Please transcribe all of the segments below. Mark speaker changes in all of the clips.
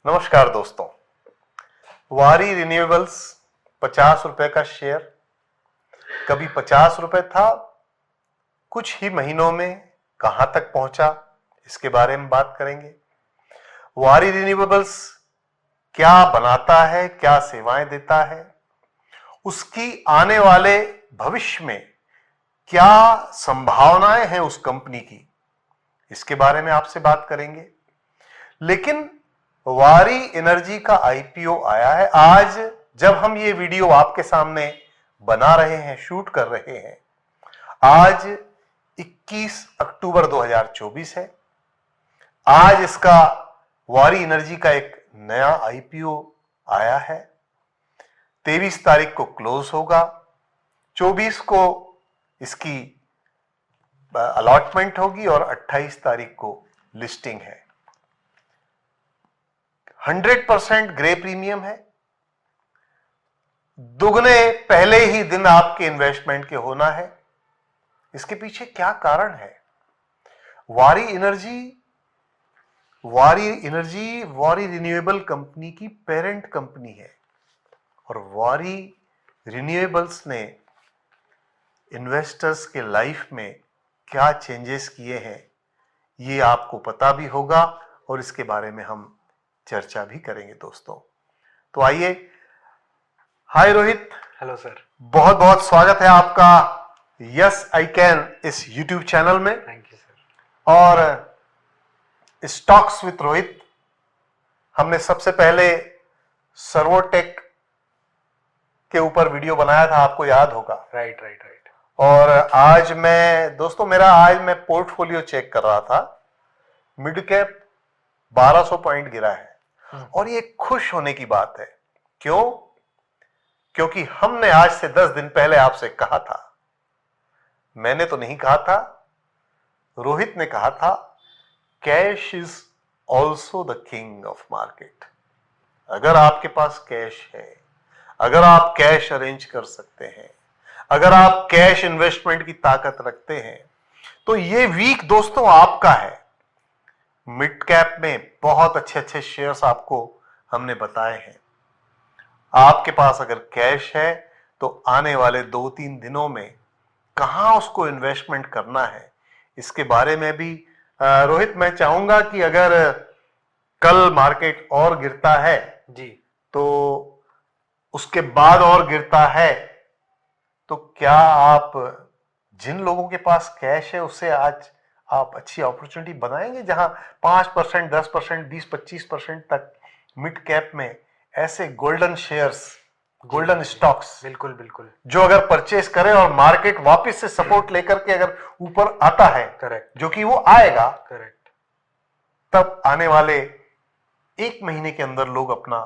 Speaker 1: नमस्कार दोस्तों। वारी रिन्यूएबल्स 50 रुपए का शेयर कभी 50 रुपए था, कुछ ही महीनों में कहां तक पहुंचा, इसके बारे में बात करेंगे। वारी रिन्यूएबल्स क्या बनाता है, क्या सेवाएं देता है, उसकी आने वाले भविष्य में क्या संभावनाएं हैं उस कंपनी की, इसके बारे में आपसे बात करेंगे। लेकिन वारी एनर्जी का आईपीओ आया है। आज जब हम ये वीडियो आपके सामने बना रहे हैं, शूट कर रहे हैं, आज 21 अक्टूबर 2024 है। आज इसका वारी एनर्जी का एक नया आईपीओ आया है। 23 तारीख को क्लोज होगा, 24 को इसकी अलॉटमेंट होगी और 28 तारीख को लिस्टिंग है। 100% ग्रे प्रीमियम है। दुगने पहले ही दिन आपके इन्वेस्टमेंट के होना है। इसके पीछे क्या कारण है? वारी रिन्यूएबल कंपनी की पेरेंट कंपनी है और वारी रिन्यूएबल्स ने इन्वेस्टर्स के लाइफ में क्या चेंजेस किए हैं, ये आपको पता भी होगा और इसके बारे में हम चर्चा भी करेंगे दोस्तों। तो आइए। हाय रोहित।
Speaker 2: Hello sir.
Speaker 1: बहुत बहुत स्वागत है आपका यस आई कैन इस यूट्यूब चैनल में।
Speaker 2: Thank you sir.
Speaker 1: और स्टॉक्स विद रोहित हमने सबसे पहले सर्वोटेक के ऊपर वीडियो बनाया था, आपको याद होगा।
Speaker 2: राइट।
Speaker 1: और आज मैं पोर्टफोलियो चेक कर रहा था। मिड कैप 1200 पॉइंट गिरा है और ये खुश होने की बात है। क्यों? क्योंकि हमने आज से 10 दिन पहले आपसे कहा था, मैंने तो नहीं कहा था, रोहित ने कहा था, cash is also the king of market. अगर आपके पास कैश है, अगर आप कैश अरेंज कर सकते हैं, अगर आप कैश इन्वेस्टमेंट की ताकत रखते हैं, तो ये वीक दोस्तों आपका है। मिड कैप में बहुत अच्छे अच्छे शेयर्स आपको हमने बताए हैं। आपके पास अगर कैश है तो आने वाले 2-3 दिनों में कहां उसको इन्वेस्टमेंट करना है, इसके बारे में भी रोहित मैं चाहूंगा कि अगर कल मार्केट और गिरता है
Speaker 2: जी,
Speaker 1: तो उसके बाद और गिरता है, तो क्या आप जिन लोगों के पास कैश है उससे आज आप अच्छी अपॉर्चुनिटी बनाएंगे, जहां 5%, 10%, 20-25% तक मिड कैप में ऐसे गोल्डन शेयर्स, गोल्डन स्टॉक्स,
Speaker 2: बिल्कुल
Speaker 1: जो अगर परचेस करें और मार्केट वापस से सपोर्ट लेकर के अगर ऊपर आता है,
Speaker 2: करेक्ट,
Speaker 1: जो कि वो आएगा,
Speaker 2: करेक्ट,
Speaker 1: तब आने वाले एक महीने के अंदर लोग अपना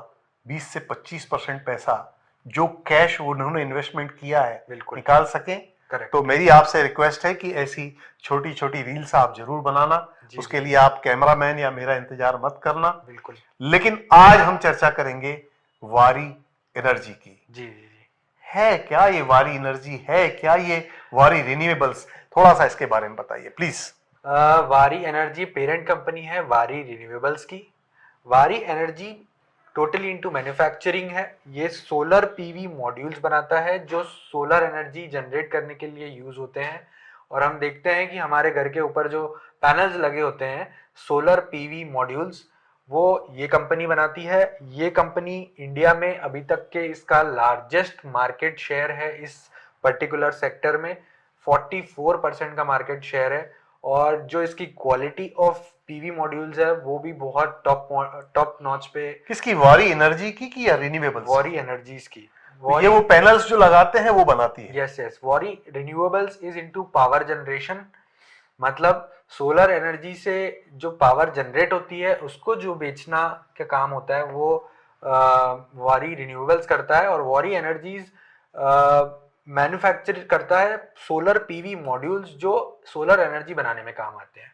Speaker 1: 20 से 25% पैसा जो कैश उन्होंने इन्वेस्टमेंट किया है निकाल सकें।
Speaker 2: करेक्ट।
Speaker 1: तो मेरी आपसे रिक्वेस्ट है कि ऐसी छोटी छोटी रील्स आप जरूर बनाना। उसके लिए आप कैमरामैन या मेरा इंतजार मत करना।
Speaker 2: बिल्कुल।
Speaker 1: लेकिन आज हम चर्चा करेंगे वारी एनर्जी की।
Speaker 2: जी।
Speaker 1: है क्या ये वारी एनर्जी? है क्या ये वारी रिन्यूएबल्स? थोड़ा सा इसके बारे में बताइए प्लीज।
Speaker 2: वारी एनर्जी पेरेंट कंपनी है वारी रिन्यूएबल्स की। वारी एनर्जी टोटली इनटू मैन्युफैक्चरिंग है। ये सोलर पीवी मॉड्यूल्स बनाता है जो सोलर एनर्जी जनरेट करने के लिए यूज होते हैं। और हम देखते हैं कि हमारे घर के ऊपर जो पैनल्स लगे होते हैं, सोलर पीवी मॉड्यूल्स, वो ये कंपनी बनाती है। ये कंपनी इंडिया में अभी तक के इसका लार्जेस्ट मार्केट शेयर है। इस पर्टिकुलर सेक्टर में 44% का मार्केट शेयर है। और जो इसकी क्वालिटी ऑफ पीवी मॉड्यूल्स है वो भी बहुत टॉप नॉच पे।
Speaker 1: किसकी? वारी एनर्जी की या रिन्यूएबल्स?
Speaker 2: वारी एनर्जीज की।
Speaker 1: ये वो पैनल्स जो लगाते हैं वो बनाती है।
Speaker 2: यस। वारी renewables is into power generation. मतलब सोलर एनर्जी से जो पावर जनरेट होती है उसको जो बेचना का काम होता है वो वारी रिन्यूएबल्स करता है। और वारी एनर्जीज मैन्युफैक्चर करता है सोलर पीवी मॉड्यूल्स जो सोलर एनर्जी बनाने में काम आते हैं।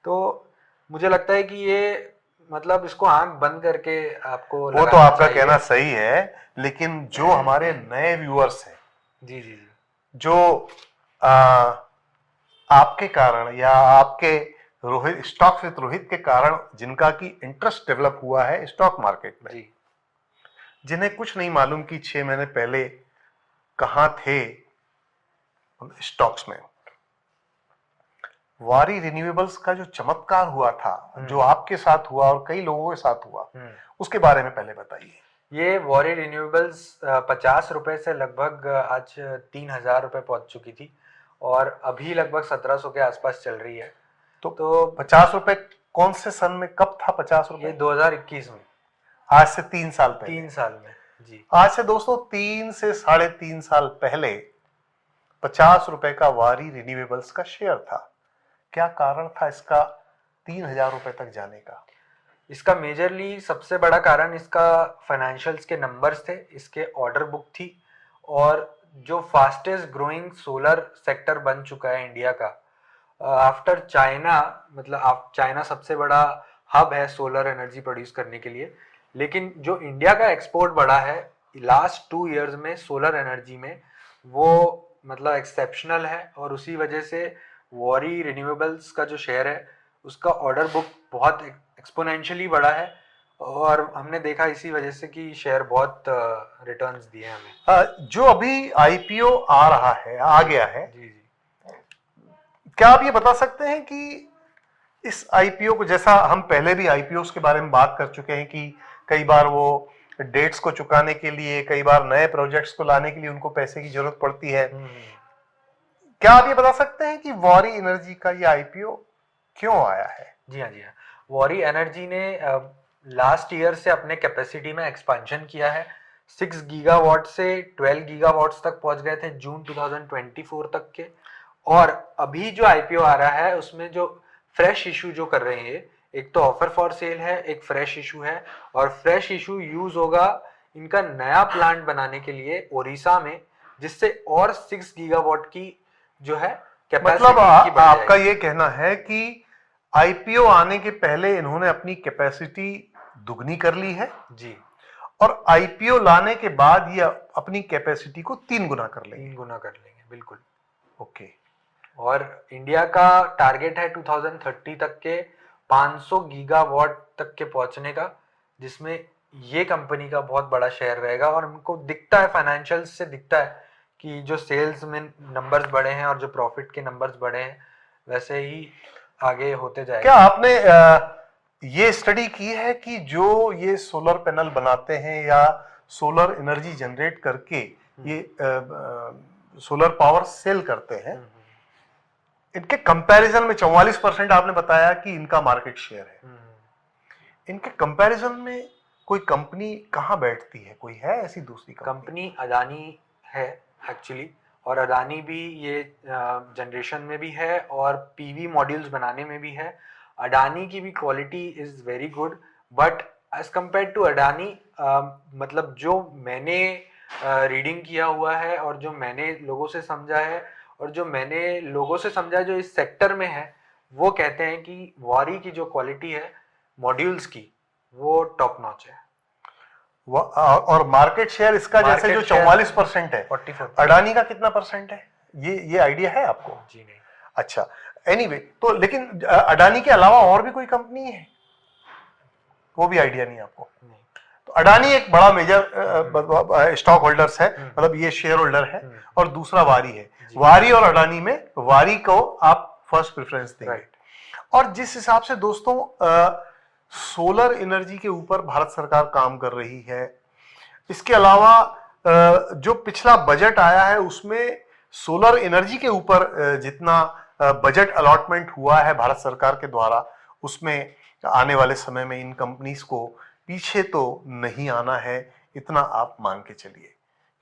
Speaker 2: तो मुझे लगता है कि ये मतलब इसको आंख बंद करके आपको
Speaker 1: वो तो आपका कहना सही है, लेकिन जो हमारे नए व्यूअर्स हैं,
Speaker 2: जी,
Speaker 1: जो आपके कारण या आपके रोहित, स्टॉक्स विद रोहित के कारण जिनका की इंटरेस्ट डेवलप हुआ है स्टॉक मार्केट में,
Speaker 2: जी
Speaker 1: जिन्हें कुछ नहीं मालूम कि 6 महीने पहले कहां थे स्टॉक्स में, वारी रिन्यूएबल्स का जो चमत्कार हुआ था, जो आपके साथ हुआ और कई लोगों के साथ हुआ, उसके बारे में पहले बताइए।
Speaker 2: ये वारी रिन्यूएबल्स 50 रुपए से लगभग आज 3,000 रुपए पहुंच चुकी थी और अभी लगभग 1700 के आसपास चल रही है।
Speaker 1: तो 50 रुपए कौन से सन में, कब था 50 रुपए?
Speaker 2: ये 2021 में,
Speaker 1: आज से 3 साल पहले।
Speaker 2: 3 साल में जी।
Speaker 1: आज से दोस्तों 3 से 3.5 साल पहले 50 रुपए का वारी रिन्यूएबल्स का शेयर था। क्या कारण था इसका 3,000 रुपए तक जाने का?
Speaker 2: इसका मेजरली सबसे बड़ा कारण इसका फाइनेंशियल्स के नंबर्स थे, इसके ऑर्डर बुक थी और जो फास्टेस्ट ग्रोइंग सोलर सेक्टर बन चुका है इंडिया का आफ्टर चाइना, मतलब चाइना सबसे बड़ा हब है सोलर एनर्जी प्रोड्यूस करने के लिए, लेकिन जो इंडिया का एक्सपोर्ट बढ़ा है लास्ट 2 इयर्स में सोलर एनर्जी में, वो मतलब एक्सेप्शनल है और उसी वजह से वारी रिन्यूएबल्स का जो शेयर है उसका ऑर्डर बुक बहुत एक्सपोनेंशियली बढ़ा है और हमने देखा इसी वजह से कि शेयर बहुत रिटर्न्स दिए हमें।
Speaker 1: जो अभी आईपीओ आ रहा है, आ गया है,
Speaker 2: जी जी,
Speaker 1: क्या आप ये बता सकते हैं कि इस आईपीओ को, जैसा हम पहले भी आईपीओ के बारे में बात कर चुके हैं कि कई बार वो डेट्स को चुकाने के लिए, कई बार नए प्रोजेक्ट्स को लाने के लिए उनको पैसे की जरूरत पड़ती है, क्या आप ये बता सकते हैं कि वारी एनर्जी का ये आईपीओ क्यों आया है?
Speaker 2: जी हाँ जी हाँ, वारी एनर्जी ने लास्ट ईयर से अपने कैपेसिटी में एक्सपेंशन किया है। 6 गीगावाट से 12 गीगावाट्स तक पहुंच गए थे जून 2024 तक के, और अभी जो आईपीओ आ रहा है उसमें जो फ्रेश इशू जो कर रहे हैं, एक तो ऑफर फॉर सेल है, एक फ्रेश इशू है, और फ्रेश इशू यूज होगा इनका नया प्लांट बनाने के लिए ओडिशा में, जिससे और 6 गीगावाट की जो है कैपेसिटी
Speaker 1: मतलब आपका ये कहना है कि आईपीओ आने के पहले इन्होंने अपनी कैपेसिटी दुगनी कर ली है
Speaker 2: जी,
Speaker 1: और आईपीओ लाने के बाद ये अपनी कैपेसिटी को 3 गुना कर लेंगे।
Speaker 2: 3 गुना कर लेंगे, बिल्कुल।
Speaker 1: ओके।
Speaker 2: और इंडिया का टारगेट है 2030 तक के 500 गीगावाट तक के पहुंचने का, जिसमें ये कंपनी का बहुत बड़ा शेयर रहेगा और हमको दिखता है, फाइनेंशियल्स से दिखता है कि जो सेल्स में नंबर्स बढ़े हैं और जो प्रॉफिट के नंबर्स बढ़े हैं वैसे ही आगे होते जाएगा।
Speaker 1: क्या आपने ये स्टडी की है कि जो ये सोलर पैनल बनाते हैं या सोलर एनर्जी जनरेट करके ये सोलर पावर सेल करते हैं, इनके कंपैरिजन में 44% आपने बताया कि इनका मार्केट शेयर है, इनके कंपैरिजन में कोई कंपनी कहां बैठती है? कोई है ऐसी दूसरी
Speaker 2: कंपनी? अडानी है एक्चुअली, और अडानी भी ये जनरेशन में भी है और पीवी मॉड्यूल्स बनाने में भी है। अडानी की भी quality is very good, but as compare to Adani, मतलब जो मैंने रीडिंग किया हुआ है और जो मैंने लोगों से समझा है और जो मैंने लोगों से समझा जो इस सेक्टर में है, वो कहते हैं कि वारी की जो क्वालिटी है मॉड्यूल्स की, वो टॉप नॉच है।
Speaker 1: और मार्केट शेयर इसका जैसे जो 44% है,
Speaker 2: 44,
Speaker 1: अडानी का कितना परसेंट है? ये आइडिया है आपको?
Speaker 2: जी नहीं।
Speaker 1: अच्छा, एनीवे, तो लेकिन अडानी के अलावा और भी कोई कंपनी है? वो भी आइडिया नहीं आपको?
Speaker 2: नहीं।
Speaker 1: तो अडानी एक बड़ा मेजर स्टॉक होल्डर्स है, मतलब ये शेयर होल्डर है, और दूसरा वारी है। वारी और अडानी में वारी को आप फर्स्ट प्रेफरेंस देंगे। और जिस हिसाब से दोस्तों सोलर एनर्जी के ऊपर भारत सरकार काम कर रही है, इसके अलावा जो पिछला बजट आया है उसमें सोलर एनर्जी के ऊपर जितना बजट अलॉटमेंट हुआ है भारत सरकार के द्वारा, उसमें आने वाले समय में इन कंपनीज को पीछे तो नहीं आना है, इतना आप मान के चलिए,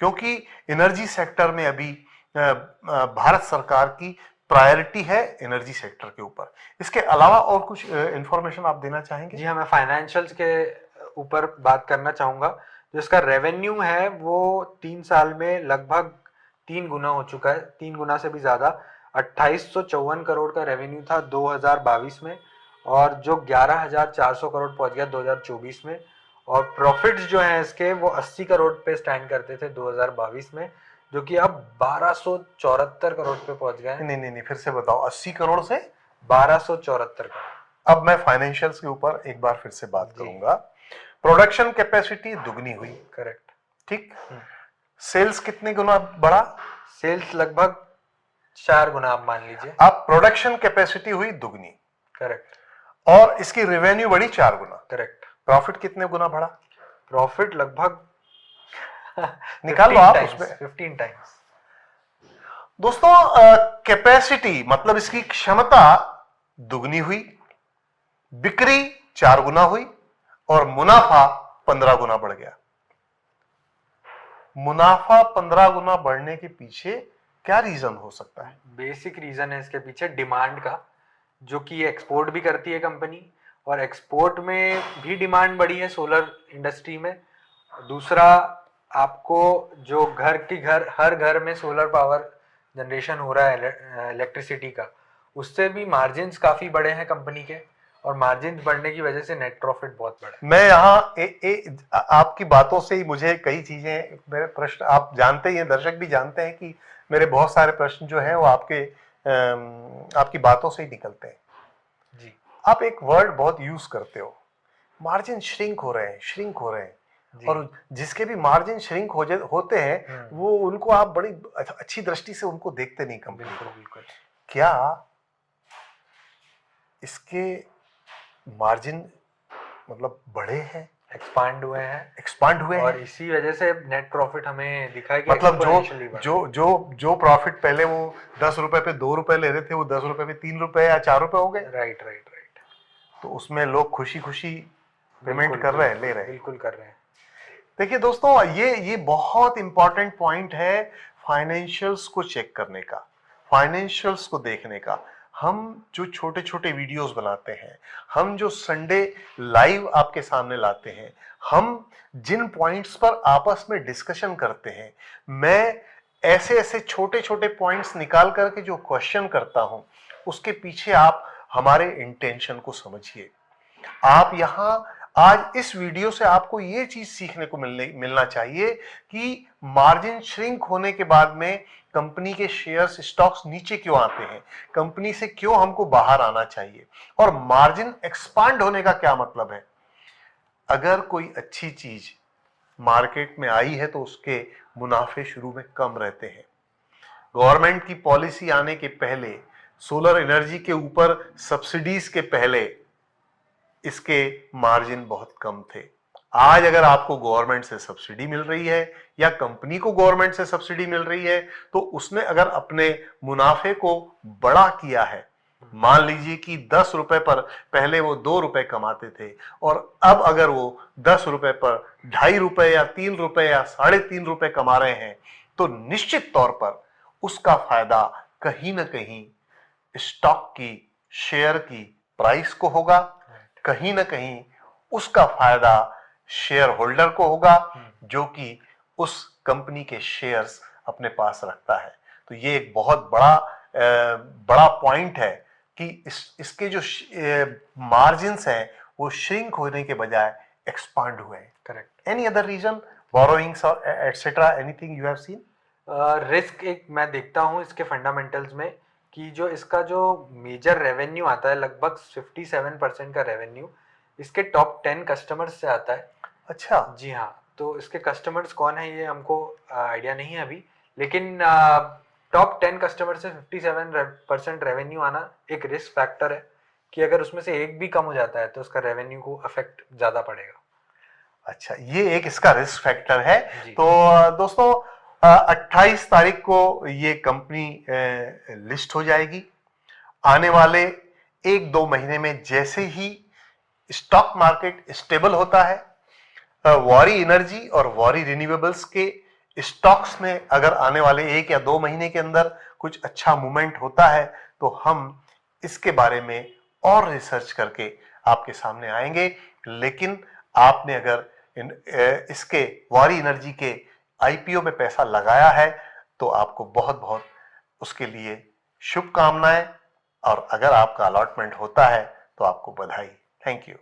Speaker 1: क्योंकि एनर्जी सेक्टर में अभी भारत सरकार की प्रायोरिटी है एनर्जी सेक्टर के ऊपर। इसके अलावा और कुछ इंफॉर्मेशन आप देना चाहेंगे?
Speaker 2: जी हाँ, मैं फाइनेंशियल्स के ऊपर बात करना चाहूँगा। जो इसका रेवेन्यू है वो 3 साल में लगभग 3 गुना हो चुका है, 3 गुना से भी ज़्यादा। 2854 करोड़ का रेवेन्यू था 2022 में, और जो 11,400 करोड़ पहुँच गया 2024 में। और प्रॉफिट्स जो हैं इसके वो 80 करोड़ पे स्टैंड करते थे 2022 में, जो कि अब 1274 करोड़ पे पहुंच गए।
Speaker 1: नहीं, फिर से बताओ, 80 करोड़ से
Speaker 2: 1274 करोड़।
Speaker 1: अब मैं फाइनेंशियल्स के ऊपर एक बार फिर से बात
Speaker 2: जी।
Speaker 1: करूंगा। प्रोडक्शन कैपेसिटी दुगनी हुई,
Speaker 2: करेक्ट।
Speaker 1: ठीक। सेल्स कितने गुना बढ़ा?
Speaker 2: सेल्स लगभग 4 गुना आप मान लीजिए।
Speaker 1: अब प्रोडक्शन कैपेसिटी हुई दुगनी,
Speaker 2: करेक्ट।
Speaker 1: और इसकी रेवेन्यू बढ़ी 4 गुना।
Speaker 2: करेक्ट।
Speaker 1: प्रॉफिट कितने गुना बढ़ा?
Speaker 2: प्रॉफिट लगभग
Speaker 1: निकाल लो आप उसमें।
Speaker 2: 15 टाइम्स।
Speaker 1: दोस्तों कैपेसिटी मतलब इसकी क्षमता दुगनी हुई, बिक्री 4 गुना हुई, और मुनाफा 15 गुना बढ़ गया। मुनाफा 15 गुना बढ़ने के पीछे क्या रीजन हो सकता है?
Speaker 2: बेसिक रीजन है इसके पीछे डिमांड का, जो कि एक्सपोर्ट भी करती है कंपनी, और एक्सपोर्ट में भी डिमांड बढ़ी है सोलर इंडस्ट्री में। दूसरा, आपको जो हर घर में सोलर पावर जनरेशन हो रहा है इलेक्ट्रिसिटी का, उससे भी मार्जिन्स काफी बड़े हैं कंपनी के, और मार्जिन्स बढ़ने की वजह से नेट प्रॉफिट बहुत बड़ा है।
Speaker 1: मैं यहाँ आपकी बातों से ही मुझे कई चीजें, मेरे प्रश्न आप जानते ही हैं, दर्शक भी जानते हैं कि मेरे बहुत सारे प्रश्न जो हैं वो आपकी बातों से ही निकलते हैं।
Speaker 2: जी।
Speaker 1: आप एक वर्ड बहुत यूज करते हो, मार्जिन श्रिंक हो रहे हैं, श्रिंक हो रहे हैं, और जिसके भी मार्जिन श्रिंक होते हैं वो उनको आप बड़ी अच्छी दृष्टि से उनको देखते नहीं कंपनी को।
Speaker 2: बिल्कुल।
Speaker 1: क्या इसके मार्जिन मतलब बढ़े हैं,
Speaker 2: एक्सपांड हुए हैं, और
Speaker 1: हैं?
Speaker 2: इसी वजह से नेट प्रॉफिट हमें दिखाई कि
Speaker 1: मतलब जो प्रॉफिट पहले वो 10 रुपए पे 2 रुपए ले रहे थे, वो 10 रुपए पे 3 रुपए या 4 रुपए हो गए।
Speaker 2: राइट।
Speaker 1: तो उसमें लोग खुशी खुशी पेमेंट कर रहे हैं, ले रहे हैं।
Speaker 2: बिल्कुल कर रहे हैं।
Speaker 1: देखिए दोस्तों, ये बहुत इंपॉर्टेंट पॉइंट है फाइनेंशियल्स को चेक करने का, फाइनेंशियल्स को देखने का। हम जो छोटे छोटे वीडियोस बनाते हैं, हम जो संडे लाइव आपके सामने लाते हैं, हम जिन पॉइंट्स पर आपस में डिस्कशन करते हैं, मैं ऐसे ऐसे छोटे छोटे पॉइंट्स निकाल करके जो क्वेश्चन करता हूं, उसके पीछे आप हमारे इंटेंशन को समझिए। आप यहां आज इस वीडियो से आपको यह चीज सीखने को मिलना चाहिए कि मार्जिन श्रिंक होने के बाद में कंपनी के शेयर्स, स्टॉक्स नीचे क्यों आते हैं, कंपनी से क्यों हमको बाहर आना चाहिए, और मार्जिन एक्सपांड होने का क्या मतलब है। अगर कोई अच्छी चीज मार्केट में आई है तो उसके मुनाफे शुरू में कम रहते हैं। गवर्नमेंट की पॉलिसी आने के पहले, सोलर एनर्जी के ऊपर सब्सिडीज के पहले इसके मार्जिन बहुत कम थे। आज अगर आपको गवर्नमेंट से सब्सिडी मिल रही है या कंपनी को गवर्नमेंट से सब्सिडी मिल रही है, तो उसने अगर अपने मुनाफे को बड़ा किया है, मान लीजिए कि 10 रुपए पर पहले वो 2 रुपए कमाते थे, और अब अगर वो 10 रुपए पर 2.5 रुपए या 3 रुपए या 3.5 रुपए कमा रहे हैं, तो निश्चित तौर पर उसका फायदा कहीं ना कहीं स्टॉक की, शेयर की प्राइस को होगा, कहीं ना कहीं उसका फायदा शेयर होल्डर को होगा, जो कि उस कंपनी के शेयर्स अपने पास रखता है। तो ये एक बहुत बड़ा पॉइंट है कि इसके जो मार्जिन्स हैं वो श्रिंक होने के बजाय एक्सपांड हुए हैं।
Speaker 2: Correct.
Speaker 1: Any other reason, borrowings और etcetera, anything you have seen?
Speaker 2: Risk एक मैं देखता हूं इसके फंडामेंटल्स में, कि जो इसका जो मेजर रेवेन्यू आता है, लगभग 57% का रेवेन्यू इसके टॉप 10 कस्टमर्स से आता है।
Speaker 1: अच्छा।
Speaker 2: जी हाँ। तो इसके कस्टमर्स कौन है ये हमको आइडिया नहीं है अभी, लेकिन टॉप 10 कस्टमर से 57% रेवेन्यू आना एक रिस्क फैक्टर है, कि अगर उसमें से एक भी कम हो जाता है तो उसका रेवेन्यू को अफेक्ट ज्यादा पड़ेगा।
Speaker 1: अच्छा, ये एक इसका रिस्क फैक्टर है। तो दोस्तों 28 तारीख को ये कंपनी लिस्ट हो जाएगी। आने वाले 1-2 महीने में जैसे ही स्टॉक मार्केट स्टेबल होता है, वारी एनर्जी और वारी रिन्यूएबल्स के स्टॉक्स में अगर आने वाले 1 या 2 महीने के अंदर कुछ अच्छा मूवमेंट होता है, तो हम इसके बारे में और रिसर्च करके आपके सामने आएंगे। लेकिन आपने अगर इसके वारी एनर्जी के आईपीओ में पैसा लगाया है, तो आपको बहुत बहुत उसके लिए शुभकामनाएं, और अगर आपका अलॉटमेंट होता है तो आपको बधाई। Thank you.